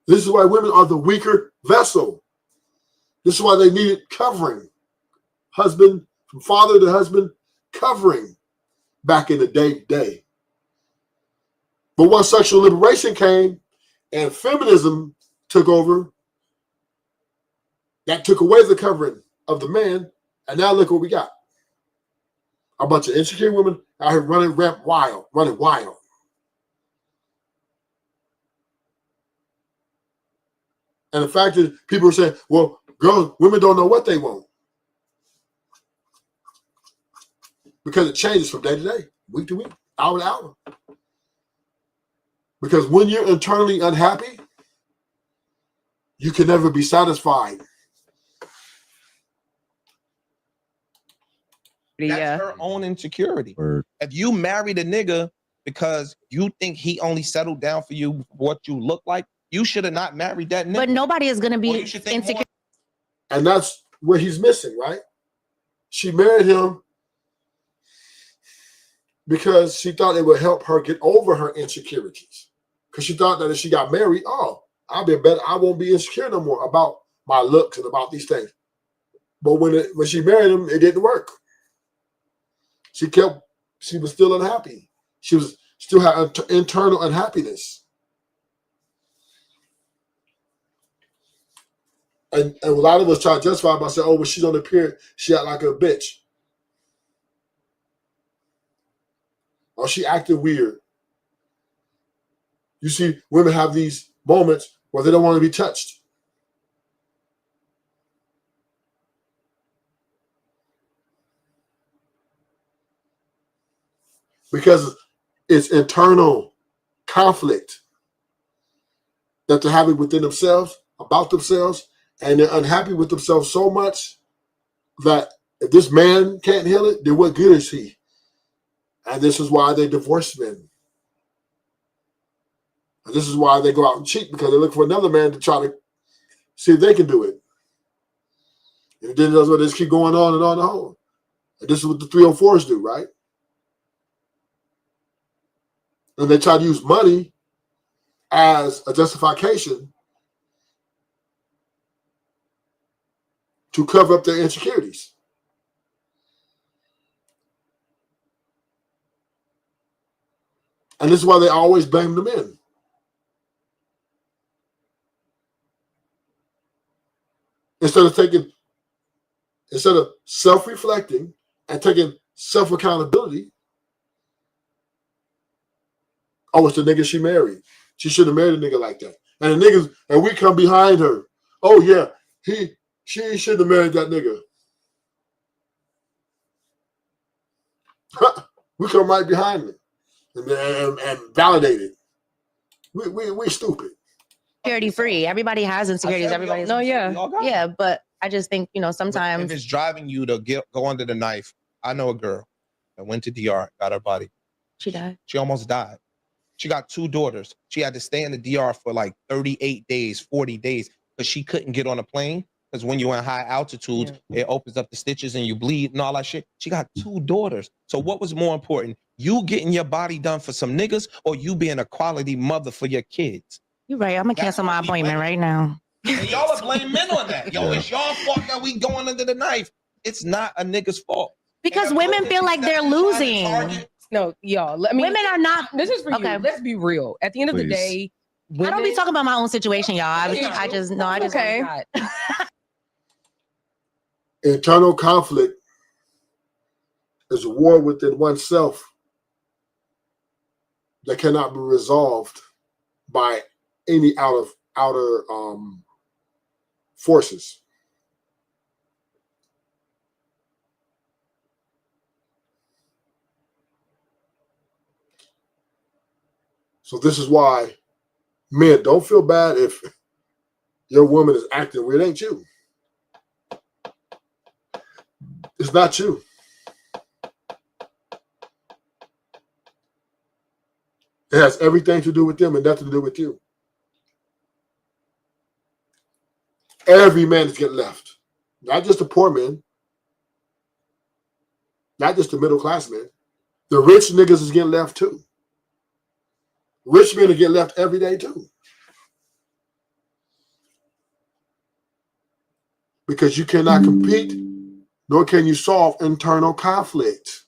This is why women are the weaker vessel. This is why they needed covering. Husband, from father to husband, covering back in the day. But once sexual liberation came and feminism took over, that took away the covering of the man. And now look what we got. A bunch of insecure women out here running wild. And the fact is, people are saying, well, women don't know what they want. Because it changes from day to day, week to week, hour to hour. Because when you're internally unhappy, you can never be satisfied. That's her own insecurity. If you married a nigga because you think he only settled down for you what you look like, you should have not married that nigga. But nobody is going to be insecure. And that's where he's missing, right? She married him because she thought it would help her get over her insecurities. Because she thought that if she got married, I'll be better. I won't be insecure no more about my looks and about these things. But when she married him, it didn't work. She was still unhappy. She still had internal unhappiness. And a lot of us try to justify by saying, oh, when she's on the period, she act like a bitch. Or she acted weird. You see, women have these moments where they don't want to be touched. Because it's internal conflict that they're having within themselves, about themselves, and they're unhappy with themselves so much that if this man can't heal it, then what good is he? And this is why they divorce men. And this is why they go out and cheat, because they look for another man to try to see if they can do it. And then that's what they just keep going on and on and on. And this is what the 304s do, right? And they try to use money as a justification to cover up their insecurities. And this is why they always blame the men. Instead of self-reflecting and taking self-accountability, oh, it's the nigga she married. She should have married a nigga like that. And the niggas, and we come behind her. Oh yeah, she should have married that nigga. We come right behind them and validate it. We stupid. Insecurity free. Everybody has insecurities. Everybody's yeah. But I just think, you know, sometimes if it's driving you to go under the knife. I know a girl that went to DR, got her body. She died. She almost died. She got 2 daughters. She had to stay in the DR for like 38 days, 40 days, because she couldn't get on a plane. Because when you're in high altitude, it opens up the stitches and you bleed and all that shit. She got 2 daughters. So what was more important? You getting your body done for some niggas, or you being a quality mother for your kids? You're right. I'm gonna cancel my appointment right now. And y'all are blaming men on that. Yo, it's y'all fault that we going under the knife. It's not a nigga's fault. Because women feel like they're losing. No, y'all. Women are not. This is for you. Let's be real. At the end of the day, I don't be talking about my own situation, y'all. I just okay. Internal conflict is a war within oneself that cannot be resolved by any outer forces. So this is why men, don't feel bad if your woman is acting weird. It ain't you. It's not you. It has everything to do with them and nothing to do with you. Every man is getting left. Not just the poor men. Not just the middle class men. The rich niggas is getting left too. Rich men are getting left every day too. Because you cannot compete, nor can you solve internal conflict.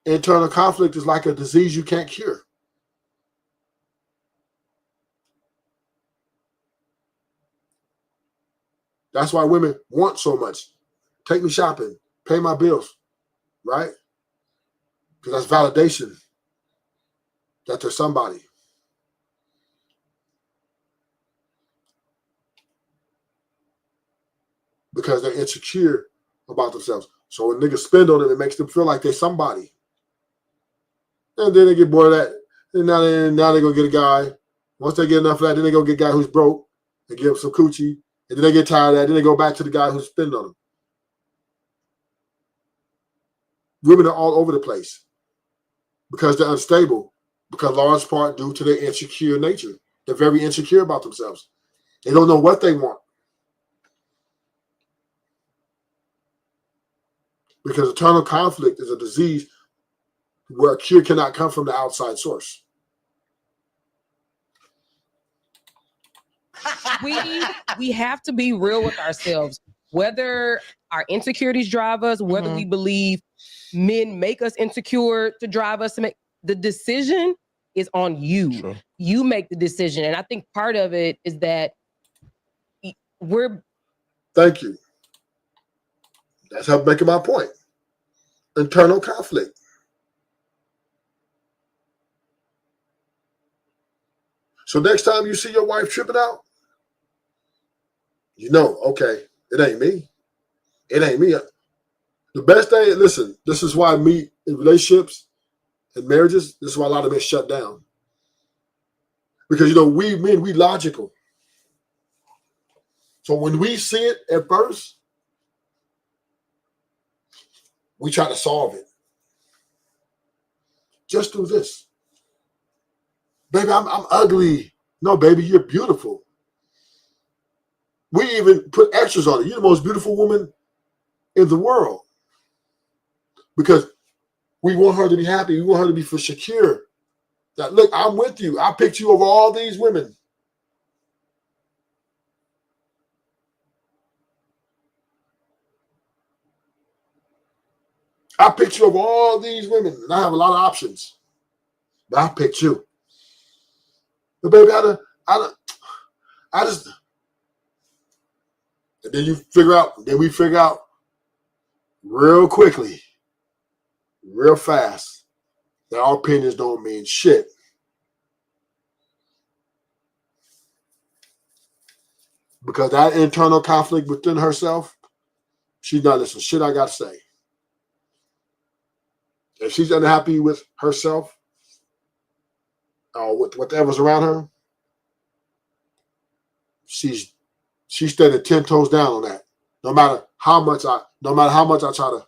Internal conflict is like a disease you can't cure. That's why women want so much. Take me shopping, pay my bills, right? Because that's validation that they're somebody. Because they're insecure about themselves. So when niggas spend on it, it makes them feel like they're somebody. And then they get bored of that. And now they're going to get a guy. Once they get enough of that, then they go get a guy who's broke and give him some coochie. And then they get tired of that. Then they go back to the guy who's spending on them. Women are all over the place because they're unstable, because large part due to their insecure nature. They're very insecure about themselves. They don't know what they want. Because eternal conflict is a disease where a cure cannot come from the outside source. We have to be real with ourselves. Whether our insecurities drive us, whether we believe men make us insecure to drive us to make the decision is on you. Sure. You make the decision. And I think part of it is that Thank you. That's how I'm making my point. Internal conflict. So next time you see your wife tripping out, you know, okay, it ain't me. It ain't me. The best thing, listen, this is why me in relationships and marriages, this is why a lot of men shut down. Because, you know, we men, we logical. So when we see it at first, we try to solve it. Just do this. Baby, I'm ugly. No, baby, you're beautiful. We even put extras on it. You're the most beautiful woman in the world. Because we want her to be happy. We want her to be for secure. That, look, I'm with you. I picked you over all these women. I picked you over all these women, and I have a lot of options. But I picked you. But baby, I just, and then we figure out real quickly, real fast, that our opinions don't mean shit. Because that internal conflict within herself, she's not listening to shit I got to say. If she's unhappy with herself or with whatever's around her, she's standing 10 toes down on that. No matter how much I try to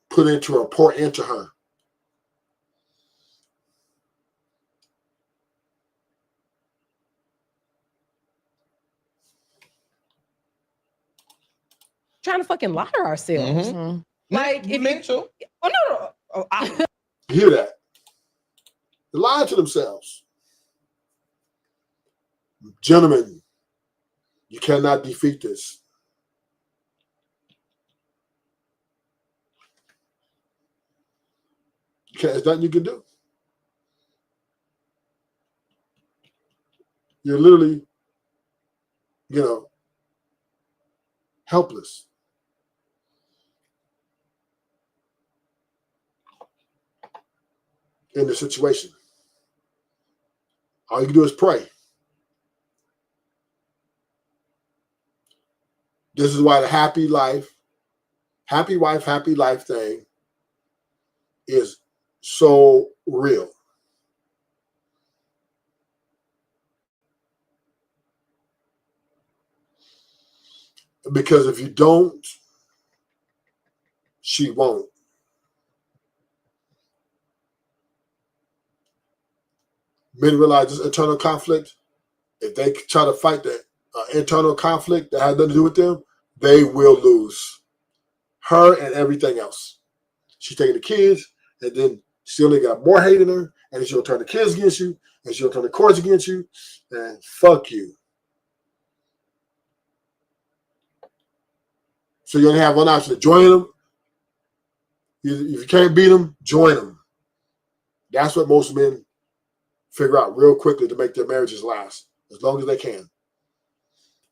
put into her, pour into her. Trying to fucking lie to ourselves. Mhm. Like, if mental. Oh, no. Oh, You hear that? They're lying to themselves. Gentlemen, you cannot defeat this. There's nothing you can do. You're literally, helpless. In the situation. All you can do is pray. This is why the happy wife, happy life thing is so real. Because if you don't, she won't. Men realize this internal conflict. If they try to fight the internal conflict that has nothing to do with them, they will lose her and everything else. She's taking the kids, and then she only got more hate in her, and then she'll turn the kids against you, and she'll turn the courts against you, and fuck you. So you only have one option: to join them. If you can't beat them, join them. That's what most men figure out real quickly to make their marriages last, as long as they can.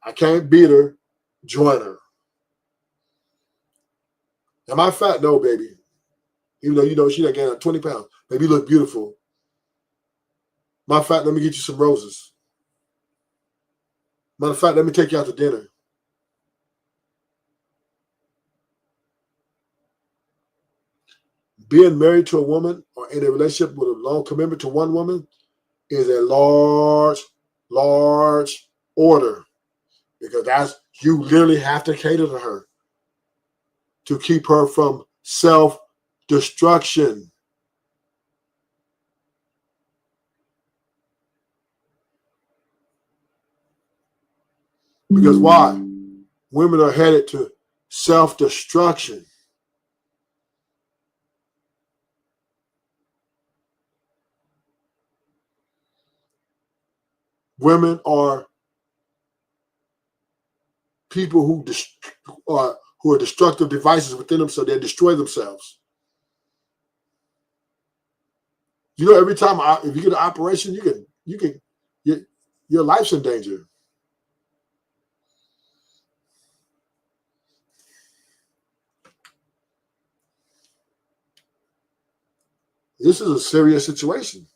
I can't beat her, join her. Am I fat? No, baby. Even though she done gained up 20 pounds. Baby, you look beautiful. Matter of fact, let me get you some roses. Matter of fact, let me take you out to dinner. Being married to a woman or in a relationship with a long commitment to one woman is a large, large order, because you literally have to cater to her to keep her from self-destruction. Because why? Women are headed to self-destruction. Women are people who are destructive devices within them, so they destroy themselves. Every time if you get an operation, your life's in danger. This is a serious situation.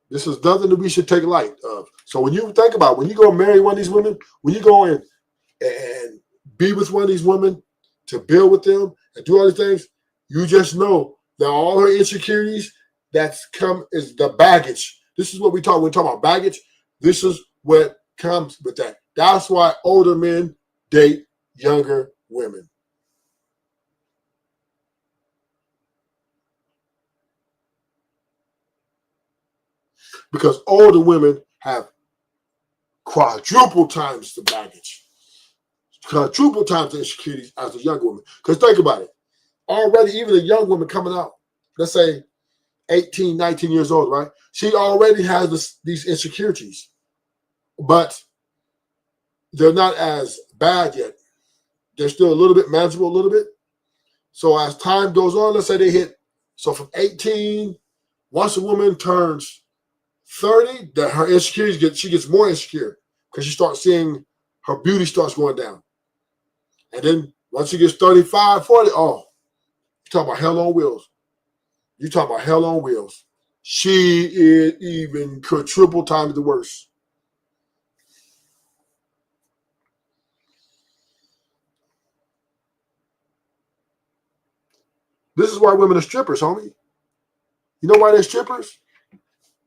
This is nothing that we should take light of. So when you think about it, when you go marry one of these women, when you go in and be with one of these women to build with them and do all these things, you just know that all her insecurities that's come is the baggage. This is what we talk about baggage. This is what comes with that. That's why older men date younger women. Because older women have quadruple times the baggage, quadruple times the insecurities as a young woman. Because think about it. Already, even a young woman coming out, let's say 18, 19 years old, right? She already has these insecurities, but they're not as bad yet. They're still a little bit manageable, a little bit. So as time goes on, let's say they hit, so from 18, once a woman turns 30, that her insecurities she gets more insecure because she starts seeing her beauty starts going down. And then once she gets 35, 40, oh, you talk about hell on wheels. You talk about hell on wheels. She is even triple times the worst. This is why women are strippers, homie. You know why they're strippers?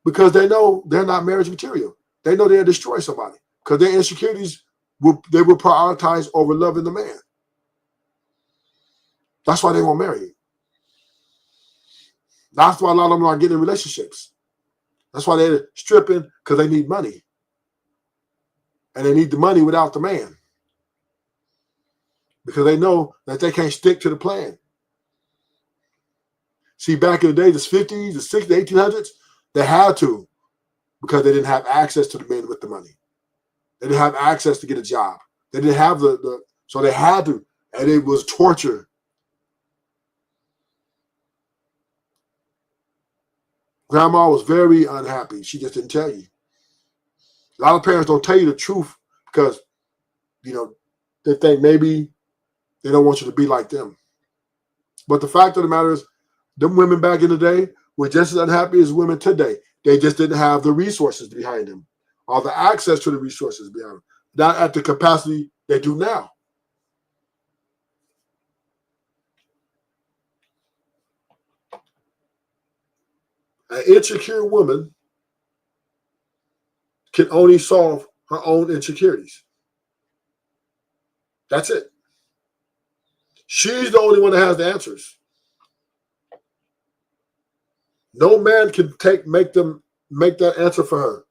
Because they know they're not marriage material. They know they'll destroy somebody because their insecurities will prioritize over loving the man. That's why they won't marry you. That's why a lot of them are getting in relationships. That's why they're stripping, because they need money. And they need the money without the man. Because they know that they can't stick to the plan. See, back in the day, the 50s, the 60s, the 1800s, they had to, because they didn't have access to the men with the money. They didn't have access to get a job. They didn't have so they had to, and it was torture. Grandma was very unhappy. She just didn't tell you. A lot of parents don't tell you the truth because, they think maybe they don't want you to be like them. But the fact of the matter is, them women back in the day were just as unhappy as women today. They just didn't have the resources behind them or the access to the resources behind them. Not at the capacity they do now. An insecure woman can only solve her own insecurities. That's it. She's the only one that has the answers. No man can make that answer for her.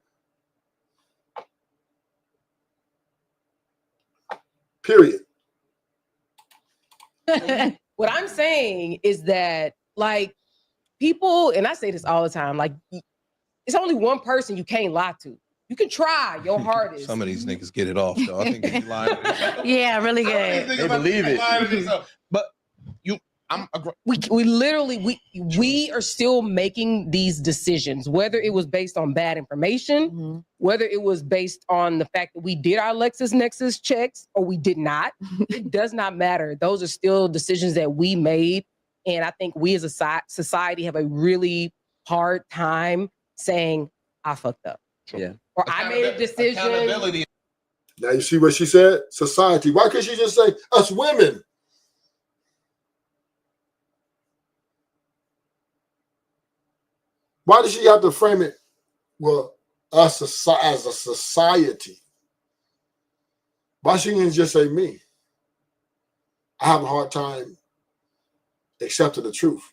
Period. What I'm saying is that, like, people, and I say this all the time, like, it's only one person you can't lie to. You can try your hardest. Some of these niggas get it off, though. I think they lying. Yeah, really good. They believe it. But we are still making these decisions, whether it was based on bad information, whether it was based on the fact that we did our LexisNexis checks or we did not. It does not matter. Those are still decisions that we made. And I think we as a society have a really hard time saying, I fucked up. Yeah. Or I made a decision. Now you see what she said? Society. Why can't she just say us women? Why does she have to frame it, well, us as a society? Why she can't just say me? I have a hard time accepting the truth.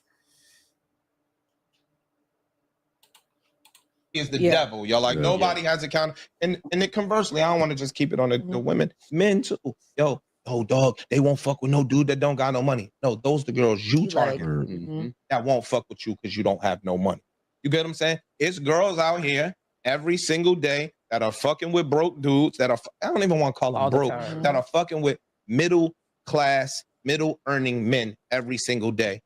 Is the devil, y'all. Like, nobody has account. And then conversely, I don't want to just keep it on the women. Men too. Yo, dog, they won't fuck with no dude that don't got no money. No, those the girls you target that won't fuck with you because you don't have no money. You get what I'm saying? It's girls out here every single day that are fucking with broke dudes that are, I don't even want to call them broke, that are fucking with middle class, middle earning men every single day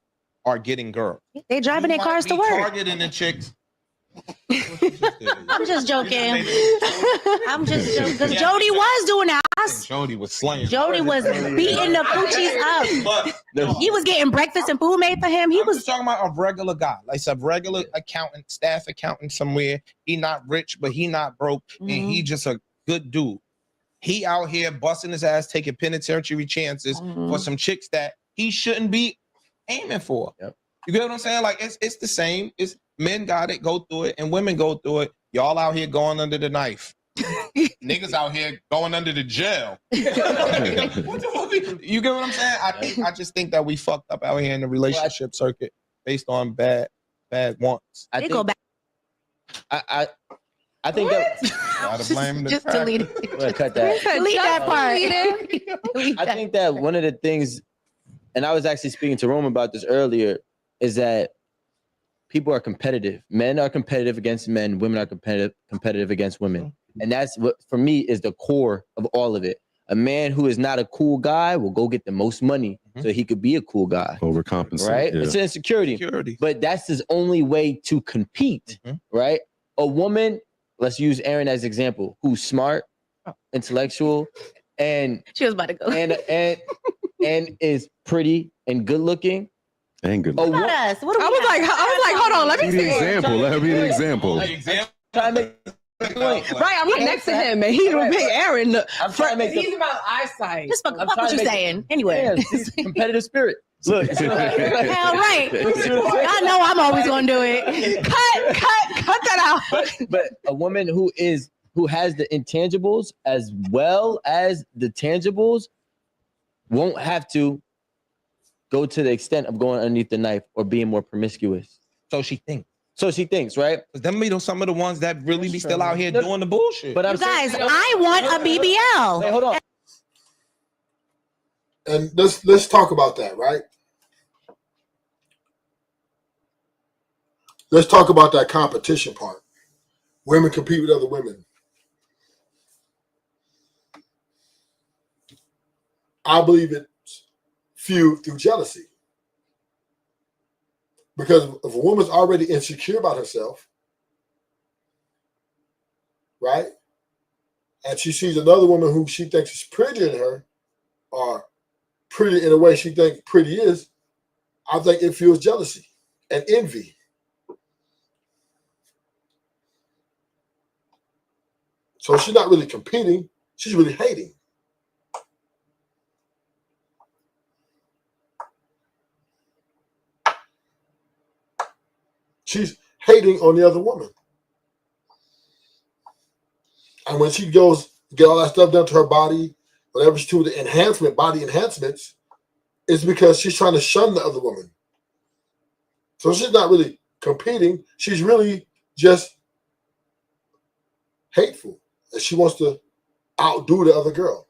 are getting girls. They driving their cars to work. Targeting the chicks. I'm just joking. I'm just joking. Because Jody was doing that. I Jody was slaying. Jody was beating the coochies up. But He was getting breakfast and food made for him. He I'm was just talking about a regular guy, like a regular accountant, staff accountant somewhere. He not rich, but he not broke, and he just a good dude. He out here busting his ass, taking penitentiary chances for some chicks that he shouldn't be aiming for. Yep. You get what I'm saying? Like it's the same. It's men got it, go through it, and women go through it. Y'all out here going under the knife. Niggas out here going under the jail. You get what I'm saying? I just think that we fucked up out here in the relationship circuit based on bad wants. they go back. I think that Gotta blame the Just cracker. delete it. I'm gonna cut that. Delete that part. Delete I that. think that one of the things, and I was actually speaking to Rome about this earlier, is that people are competitive. Men are competitive against men. Women are competitive against women. And that's what, for me, is the core of all of it. A man who is not a cool guy will go get the most money so he could be a cool guy. Overcompensate. Right? Yeah. It's an insecurity. But that's his only way to compete, right? A woman, let's use Erin as example, who's smart, intellectual, and She was about to go. and is pretty and good looking. And good. What about us? What do I we was like, hold on, let me Be the see. example. Let her be the example. Trying to make the point. Right, I'm right next to him, and he don't make Aaron look. I'm trying to make He's the about eyesight. Just fuck I'm what trying you to make- saying. Anyway. yeah, this competitive spirit. Look, Hell right. I know I'm always gonna do it. Cut that out. but a woman who has the intangibles as well as the tangibles won't have to go to the extent of going underneath the knife or being more promiscuous. So she thinks. So she thinks, right? Because them be some of the ones that really be still out here doing the bullshit. But I'm You guys, saying, I want a BBL. wait, hold on. And let's talk about that, right? Let's talk about that competition part. Women compete with other women. I believe it's fueled through jealousy. Because if a woman's already insecure about herself, right? And she sees another woman who she thinks is prettier than her, or pretty in a way she thinks pretty is, I think it fuels jealousy and envy. So she's not really competing, she's really hating. She's hating on the other woman. And when she goes get all that stuff done to her body, whatever she's doing, the body enhancements, it's because she's trying to shun the other woman. So she's not really competing. She's really just hateful. And she wants to outdo the other girl.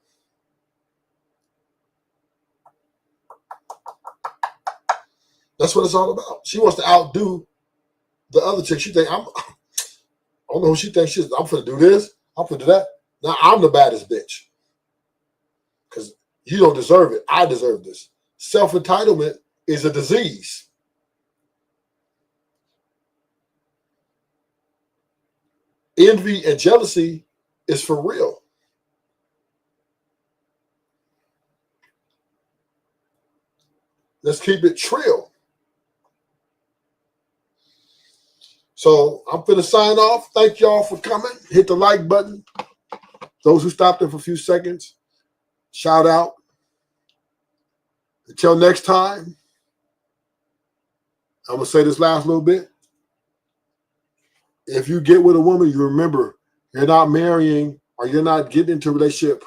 That's what it's all about. She wants to outdo the other chick. She think I don't know who she thinks she is. I'm finna do this. I'm finna do that. Now I'm the baddest bitch. Because you don't deserve it. I deserve this. Self-entitlement is a disease. Envy and jealousy is for real. Let's keep it trill. So I'm finna sign off. Thank y'all for coming. Hit the like button. Those who stopped in for a few seconds, shout out. Until next time, I'm gonna say this last little bit. If you get with a woman, you remember you're not marrying or you're not getting into a relationship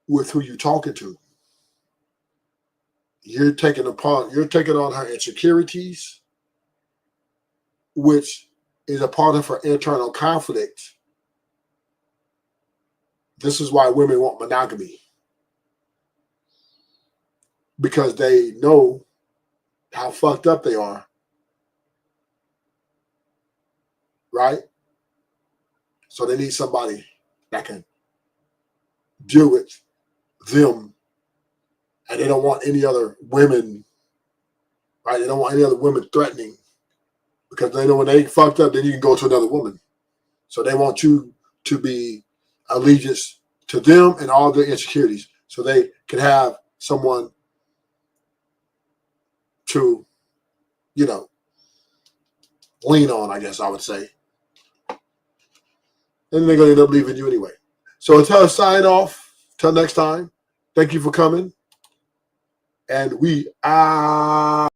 with who you're talking to. You're taking on her insecurities, which is a part of her internal conflict. This is why women want monogamy. Because they know how fucked up they are. Right? So they need somebody that can deal with them. And they don't want any other women, right? They don't want any other women threatening. Because they know when they fucked up, then you can go to another woman. So they want you to be allegiance to them and all their insecurities, so they can have someone to, you know, lean on, I guess I would say. And they're going to end up leaving you anyway. So until I sign off, till next time, thank you for coming. And we are.